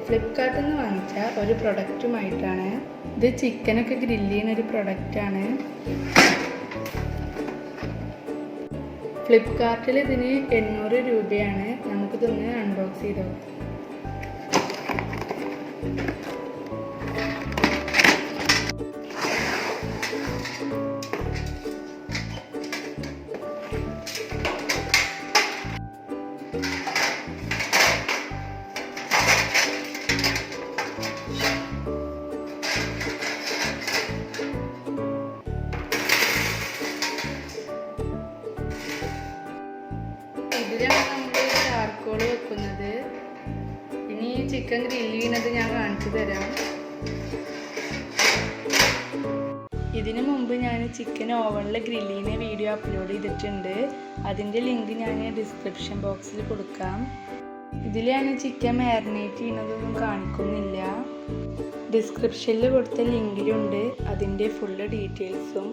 ഫ്ലിപ്കാർട്ടിൽ നിന്ന് വാങ്ങിച്ച ഒരു പ്രൊഡക്റ്റുമായിട്ടാണ്. ഇത് ചിക്കനൊക്കെ ഗ്രില്ല് ചെയ്യുന്ന ഒരു പ്രൊഡക്റ്റാണ്. ഫ്ലിപ്കാർട്ടിൽ ഇതിന് 800 രൂപയാണ്. നമുക്കിതൊന്ന് അൺബോക്സ് ചെയ്ത് നോക്കാം. ഇതിലാണ് നമ്മൾ ചാർക്കോൾ വെക്കുന്നത്. ഇനി ചിക്കൻ ഗ്രില്ല് ചെയ്യുന്നത് ഞാൻ കാണിച്ചു തരാം. ഇതിനു മുമ്പ് ഞാൻ ചിക്കൻ ഓവനിൽ ഗ്രില്ല് ചെയ്യുന്ന വീഡിയോ അപ്ലോഡ് ചെയ്തിട്ടുണ്ട്. അതിൻ്റെ ലിങ്ക് ഞാൻ ഡിസ്ക്രിപ്ഷൻ ബോക്സിൽ കൊടുക്കാം. ഇതിൽ ഞാൻ ചിക്കൻ മാരിനേറ്റ് ചെയ്യുന്നതൊന്നും കാണിക്കുന്നില്ല. ഡിസ്ക്രിപ്ഷനിൽ കൊടുത്ത ലിങ്കിലുണ്ട് അതിൻ്റെ ഫുള്ള് ഡീറ്റെയിൽസും.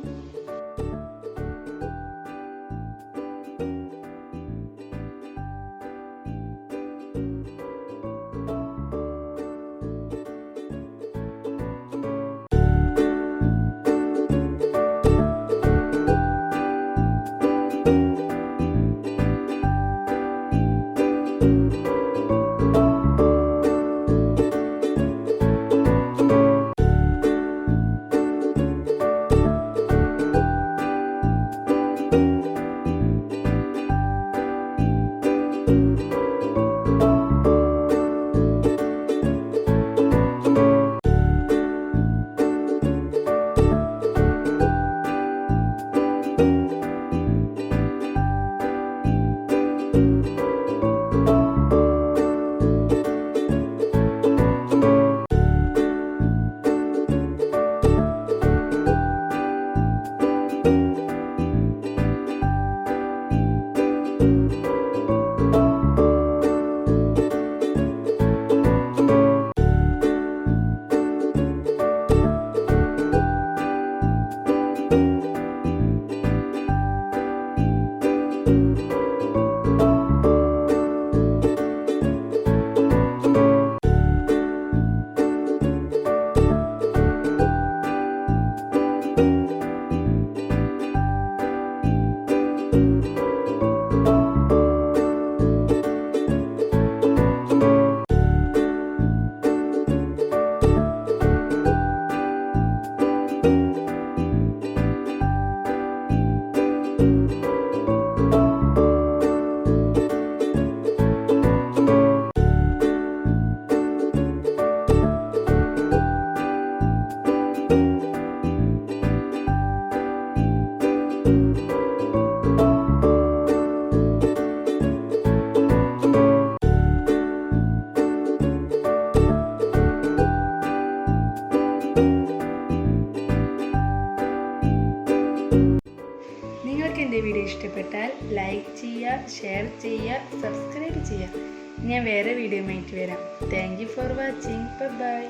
നിങ്ങൾക്ക് എൻ്റെ വീഡിയോ ഇഷ്ടപ്പെട്ടാൽ ലൈക്ക് ചെയ്യുക, ഷെയർ ചെയ്യുക, സബ്സ്ക്രൈബ് ചെയ്യുക. ഞാൻ വേറെ വീഡിയോ ആയിട്ട് വരാം. Thank you for watching. By.